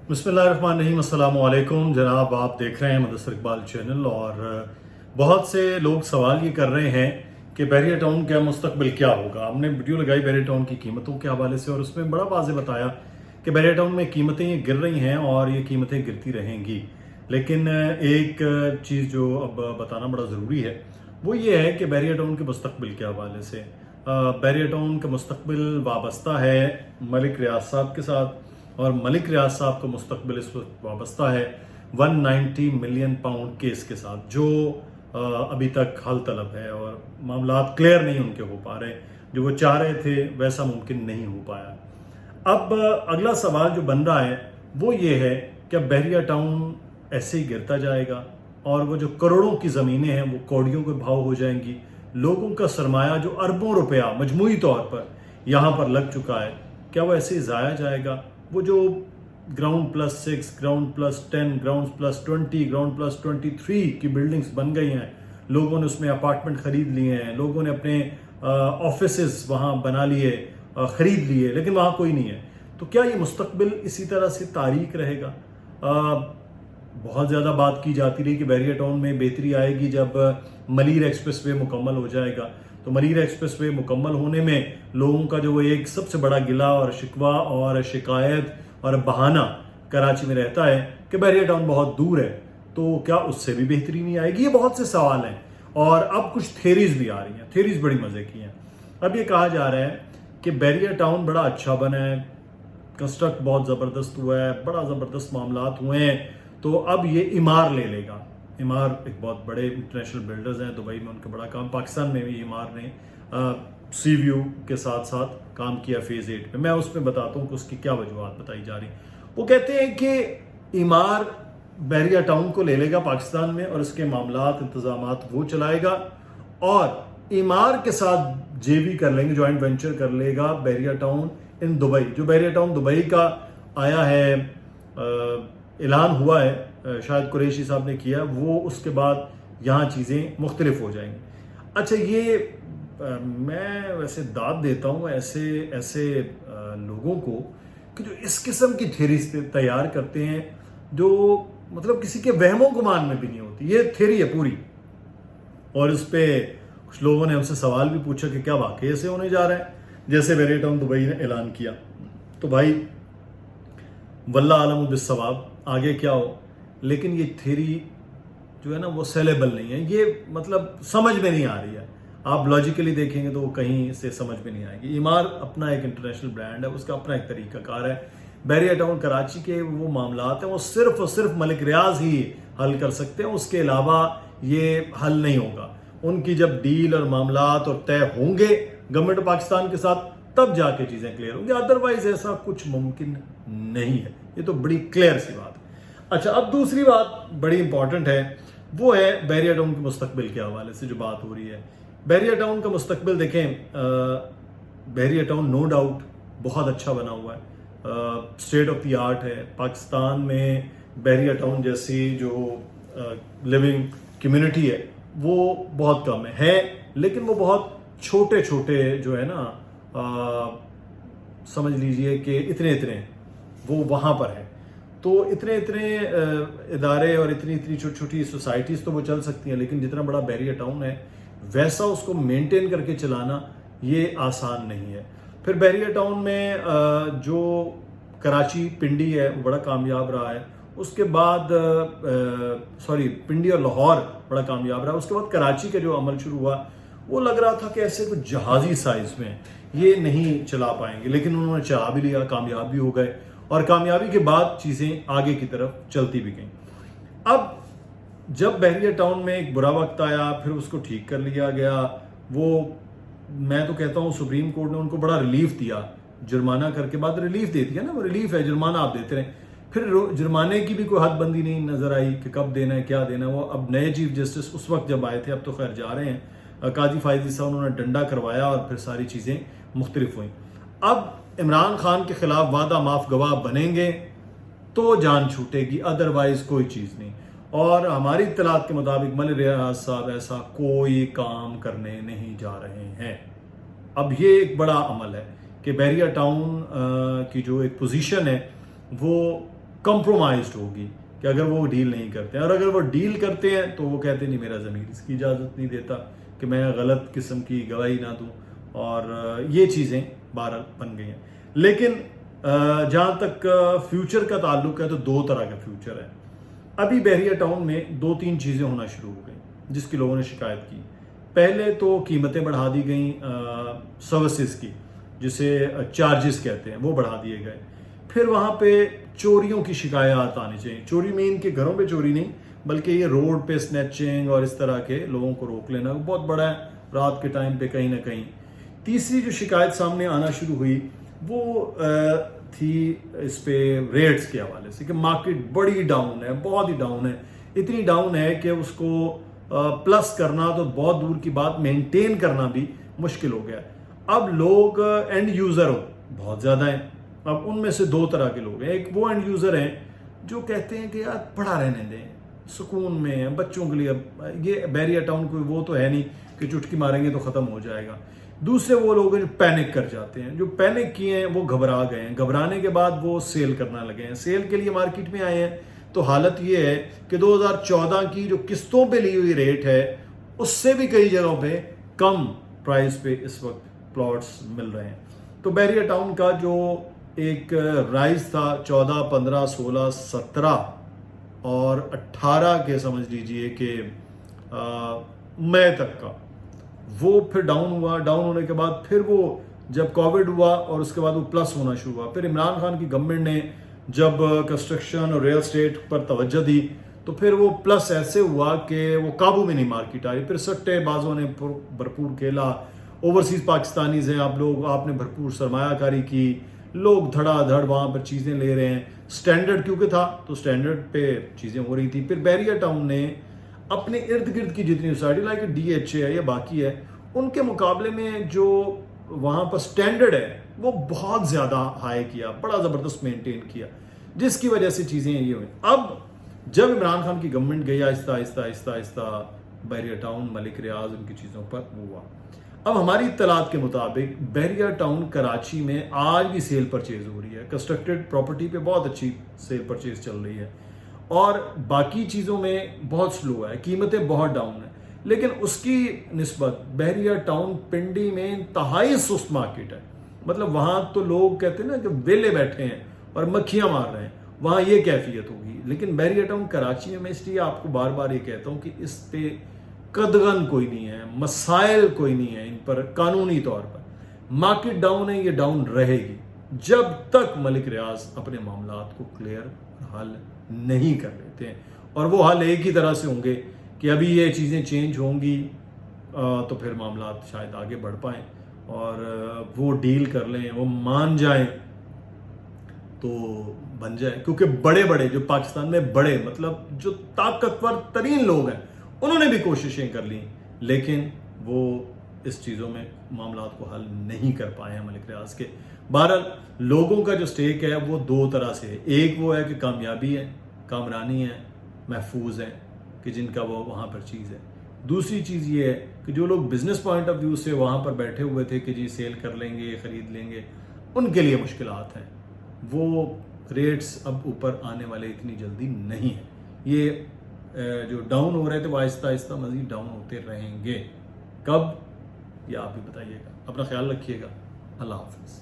बिस्मिल्लाहिर्रहमानिर्रहीम, अस्सलाम वालेकुम जनाब। आप देख रहे हैं मुदस्सिर इकबाल चैनल। और बहुत से लोग सवाल ये कर रहे हैं कि बैरिया टाउन का मुस्तकबिल क्या होगा। हमने वीडियो लगाई बैरिया टाउन की कीमतों के हवाले से और उसमें बड़ा वाज़ेह बताया कि बैरिया टाउन में कीमतें ये गिर रही हैं और ये कीमतें गिरती रहेंगी। लेकिन एक चीज़ जो अब बताना बड़ा ज़रूरी है वो ये है कि बैरिया टाउन के मुस्तकबिल के हवाले से बैरिया टाउन का मुस्तकबिल वाबस्ता है मलिक रियाज साहब के साथ, और मलिक रियाज साहब का मुस्तकबिल इस वक्त वाबस्ता है 190 मिलियन पाउंड केस के साथ, जो अभी तक हल तलब है और मामलात क्लियर नहीं उनके हो पा रहे। जो वो चाह रहे थे वैसा मुमकिन नहीं हो पाया। अब अगला सवाल जो बन रहा है वो ये है कि अब बैरिया टाउन ऐसे ही गिरता जाएगा और वो जो करोड़ों की ज़मीनें हैं वो कौड़ियों के भाव हो जाएंगी। लोगों का सरमाया जो अरबों रुपया मजमूई तौर पर यहाँ पर लग चुका है, क्या वो ऐसे ही ज़ाया जाएगा? वो जो ग्राउंड +6, ग्राउंड +10, ग्राउंड +20, ग्राउंड +23 की बिल्डिंग्स बन गई हैं, लोगों ने उसमें अपार्टमेंट ख़रीद लिए हैं, लोगों ने अपने ऑफिसेस वहाँ बना लिए, ख़रीद लिए, लेकिन वहाँ कोई नहीं है। तो क्या ये मुस्तकबिल इसी तरह से तारीक रहेगा? बहुत ज़्यादा बात की जाती रही कि बैरिया टाउन में बेहतरी आएगी जब मलीर एक्सप्रेस वे मुकम्मल हो जाएगा। तो मलीर एक्सप्रेस वे मुकम्मल होने में लोगों का जो एक सबसे बड़ा गिला और शिकवा और शिकायत और बहाना कराची में रहता है कि बैरिया टाउन बहुत दूर है, तो क्या उससे भी बेहतरी नहीं आएगी? ये बहुत से सवाल हैं और अब कुछ थेरीज भी आ रही हैं। थेरीज बड़ी मज़े की हैं। अब ये कहा जा रहा है कि बैरिया टाउन बड़ा अच्छा बना है, कंस्ट्रक्ट बहुत ज़बरदस्त हुआ है, बड़ा ज़बरदस्त मामलात हुए हैं, तो अब ये इमार ले लेगा। इमार एक बहुत बड़े इंटरनेशनल बिल्डर्स हैं, दुबई में उनका बड़ा काम, पाकिस्तान में भी इमार ने सी व्यू के साथ साथ काम किया फेज़ 8 पे। मैं उसमें बताता हूँ कि उसकी क्या वजूहत बताई जा रही। वो कहते हैं कि इमार बैरिया टाउन को ले लेगा पाकिस्तान में और उसके मामलात इंतजामात वो चलाएगा, और इमार के साथ जेवी कर लेंगे, जॉइंट वेंचर कर लेगा बैरिया टाउन इन दुबई। जो बैरिया टाउन दुबई का आया है, ऐलान हुआ है, शायद कुरैशी साहब ने किया, वो उसके बाद यहाँ चीज़ें मुख्तलिफ हो जाएंगी। अच्छा, ये मैं वैसे दाद देता हूँ ऐसे लोगों को कि जो इस किस्म की थेरी तैयार करते हैं जो मतलब किसी के वहमों गुमान में भी नहीं होती। ये थेरी है पूरी। और इस पे कुछ लोगों ने हमसे सवाल भी पूछा कि क्या वाकई ऐसे होने जा रहा है जैसे बैरिया टाउन दुबई ने ऐलान किया। तो भाई वल्लाह आलम बिस्सवाब, आगे क्या हो, लेकिन ये थेरी जो है ना वो सेलेबल नहीं है। ये मतलब समझ में नहीं आ रही है। आप लॉजिकली देखेंगे तो वो कहीं से समझ में नहीं आएगी। इमार अपना एक इंटरनेशनल ब्रांड है, उसका अपना एक तरीकाकार है। बैरिया टाउन कराची के वो मामलात हैं वो सिर्फ और सिर्फ मलिक रियाज ही हल कर सकते हैं, उसके अलावा ये हल नहीं होगा। उनकी जब डील और मामलात और तय होंगे गवर्नमेंट पाकिस्तान के साथ, तब जाके चीज़ें क्लियर होंगी, अदरवाइज ऐसा कुछ मुमकिन नहीं है। ये तो बड़ी क्लियर सी बात है। अच्छा, अब दूसरी बात बड़ी इंपॉर्टेंट है, वो है बैरिया टाउन के मुस्तकबिल के हवाले से जो बात हो रही है। बैरिया टाउन का मुस्तकबिल देखें, बैरिया टाउन नो डाउट बहुत अच्छा बना हुआ है, स्टेट ऑफ द आर्ट है। पाकिस्तान में बैरिया टाउन जैसी जो लिविंग कम्युनिटी है वो बहुत कम है, लेकिन वो बहुत छोटे छोटे जो है ना, समझ लीजिए कि इतने इतने वो वहाँ पर है। तो इतने इतने इदारे और इतनी इतनी छोटी छोटी सोसाइटीज़ तो वो चल सकती हैं, लेकिन जितना बड़ा बैरिया टाउन है वैसा उसको मेंटेन करके चलाना ये आसान नहीं है। फिर बैरिया टाउन में जो कराची पिंडी है वो बड़ा कामयाब रहा है। उसके बाद पिंडी और लाहौर बड़ा कामयाब रहा। उसके बाद कराची का जो अमल शुरू हुआ वो लग रहा था कि ऐसे कुछ जहाज़ी साइज में ये नहीं चला पाएंगे, लेकिन उन्होंने चला भी लिया, कामयाब भी हो गए, और कामयाबी के बाद चीज़ें आगे की तरफ चलती भी गईं। अब जब बैरिया टाउन में एक बुरा वक्त आया, फिर उसको ठीक कर लिया गया। वो मैं तो कहता हूँ सुप्रीम कोर्ट ने उनको बड़ा रिलीफ दिया, जुर्माना करके बाद रिलीफ दे दिया ना, वो रिलीफ है, जुर्माना आप देते रहें। फिर जुर्माने की भी कोई हदबंदी नहीं नजर आई कि कब देना है, क्या देना है। वो अब नए चीफ जस्टिस उस वक्त जब आए थे, अब तो खैर जा रहे हैं, काजी फायजी साहब, उन्होंने डंडा करवाया और फिर सारी चीज़ें मुख्तलिफ हुई। अब इमरान खान के खिलाफ वादा माफ गवाह बनेंगे तो जान छूटेगी, अदरवाइज कोई चीज़ नहीं। और हमारी इत्तलात के मुताबिक मलिक रियाज साहब ऐसा कोई काम करने नहीं जा रहे हैं। अब ये एक बड़ा अमल है कि बैरिया टाउन की जो एक पोजीशन है वो کمپرومائزڈ ہوگی کہ اگر وہ ڈیل نہیں کرتے ہیں، اور اگر وہ ڈیل کرتے ہیں تو وہ کہتے ہیں نہیں، میرا ضمیر اس کی اجازت نہیں دیتا کہ میں غلط قسم کی گواہی نہ دوں، اور یہ چیزیں بہرحال بن گئی ہیں۔ لیکن جہاں تک فیوچر کا تعلق ہے تو دو طرح کا فیوچر ہے۔ ابھی بحریہ ٹاؤن میں 2-3 چیزیں ہونا شروع ہو گئیں جس کی لوگوں نے شکایت کی۔ پہلے تو قیمتیں بڑھا دی گئیں سروسز کی، جسے چارجز کہتے ہیں، وہ بڑھا دیے گئے۔ پھر وہاں پہ چوریوں کی شکایات آنی چاہیے۔ چوری میں ان کے گھروں پہ چوری نہیں، بلکہ یہ روڈ پہ سنیچنگ اور اس طرح کے لوگوں کو روک لینا بہت بڑا ہے رات کے ٹائم پہ کہیں نہ کہیں۔ تیسری جو شکایت سامنے آنا شروع ہوئی وہ تھی اس پہ ریٹس کے حوالے سے، کہ مارکیٹ بڑی ڈاؤن ہے، بہت ہی ڈاؤن ہے، اتنی ڈاؤن ہے کہ اس کو پلس کرنا تو بہت دور کی بات، مینٹین کرنا بھی مشکل ہو گیا ہے۔ اب لوگ اینڈ یوزر بہت زیادہ ہیں۔ اب ان میں سے دو طرح کے لوگ ہیں۔ ایک وہ اینڈ یوزر ہیں جو کہتے ہیں کہ یار پڑا رہنے دیں، سکون میں ہیں بچوں کے لیے، اب یہ بحریہ ٹاؤن کوئی وہ تو ہے نہیں کہ چٹکی ماریں گے تو ختم ہو جائے گا۔ دوسرے وہ لوگ ہیں جو پینک کر جاتے ہیں، جو پینک کیے ہیں وہ گھبرا گئے ہیں، گھبرانے کے بعد وہ سیل کرنا لگے ہیں، سیل کے لیے مارکیٹ میں آئے ہیں۔ تو حالت یہ ہے کہ 2014 کی جو قسطوں پہ لی ہوئی ریٹ ہے اس سے بھی کئی جگہوں پہ کم پرائز پہ اس وقت پلاٹس مل رہے ہیں۔ تو بحریہ ٹاؤن کا جو ایک رائز تھا 14، 15، 16، 17 اور 18 کے سمجھ لیجئے کہ مئی تک کا، وہ پھر ڈاؤن ہوا۔ ڈاؤن ہونے کے بعد پھر وہ جب کووڈ ہوا اور اس کے بعد وہ پلس ہونا شروع ہوا۔ پھر عمران خان کی گورنمنٹ نے جب کنسٹرکشن اور ریل اسٹیٹ پر توجہ دی تو پھر وہ پلس ایسے ہوا کہ وہ قابو میں نہیں مارکیٹ آئی۔ پھر سٹے بازوں نے بھرپور کھیلا، اوورسیز پاکستانیز ہیں آپ نے بھرپور سرمایہ کاری کی، لوگ دھڑا دھڑ وہاں پر چیزیں لے رہے ہیں، سٹینڈرڈ کیونکہ تھا تو سٹینڈرڈ پہ چیزیں ہو رہی تھی۔ پھر بحریہ ٹاؤن نے اپنے ارد گرد کی جتنی society like D H A ہے یا باقی ہے، ان کے مقابلے میں جو وہاں پر سٹینڈرڈ ہے وہ بہت زیادہ ہائی کیا، بڑا زبردست مینٹین کیا، جس کی وجہ سے چیزیں یہ ہوئیں۔ اب جب عمران خان کی گورنمنٹ گئی آہستہ آہستہ آہستہ آہستہ بحریہ ٹاؤن، ملک ریاض، ان کی چیزوں پر ہوا۔ اب ہماری اطلاعات کے مطابق بحریہ ٹاؤن کراچی میں آج بھی سیل پرچیز ہو رہی ہے، کنسٹرکٹڈ پراپرٹی پہ بہت اچھی سیل پرچیز چل رہی ہے، اور باقی چیزوں میں بہت سلو ہے، قیمتیں بہت ڈاؤن ہیں۔ لیکن اس کی نسبت بحریہ ٹاؤن پنڈی میں انتہائی سست مارکیٹ ہے، مطلب وہاں تو لوگ کہتے ہیں نا کہ ویلے بیٹھے ہیں اور مکھیاں مار رہے ہیں، وہاں یہ کیفیت ہوگی۔ لیکن بحریہ ٹاؤن کراچی میں اس لیے آپ کو بار بار یہ کہتا ہوں کہ اس پہ قدغن کوئی نہیں ہے، مسائل کوئی نہیں ہے ان پر قانونی طور پر۔ مارکیٹ ڈاؤن ہے، یہ ڈاؤن رہے گی جب تک ملک ریاض اپنے معاملات کو کلیئر حل نہیں کر لیتے ہیں، اور وہ حل ایک ہی طرح سے ہوں گے کہ ابھی یہ چیزیں چینج ہوں گی تو پھر معاملات شاید آگے بڑھ پائیں اور وہ ڈیل کر لیں، وہ مان جائیں تو بن جائے۔ کیونکہ بڑے بڑے جو پاکستان میں بڑے مطلب جو طاقتور ترین لوگ ہیں انہوں نے بھی کوششیں کر لیں، لیکن وہ اس چیزوں میں معاملات کو حل نہیں کر پائے ہیں ملک ریاض کے۔ بہرحال لوگوں کا جو سٹیک ہے وہ دو طرح سے ہے، ایک وہ ہے کہ کامیابی ہے، کامرانی ہے، محفوظ ہے کہ جن کا وہ وہاں پر چیز ہے۔ دوسری چیز یہ ہے کہ جو لوگ بزنس پوائنٹ آف ویو سے وہاں پر بیٹھے ہوئے تھے کہ جی سیل کر لیں گے، خرید لیں گے، ان کے لیے مشکلات ہیں، وہ ریٹس اب اوپر آنے والے اتنی جلدی نہیں ہیں۔ یہ جو ڈاؤن ہو رہے تھے وہ آہستہ آہستہ مزید ڈاؤن ہوتے رہیں گے۔ کب یہ آپ بھی بتائیے گا۔ اپنا خیال رکھیے گا۔ اللہ حافظ۔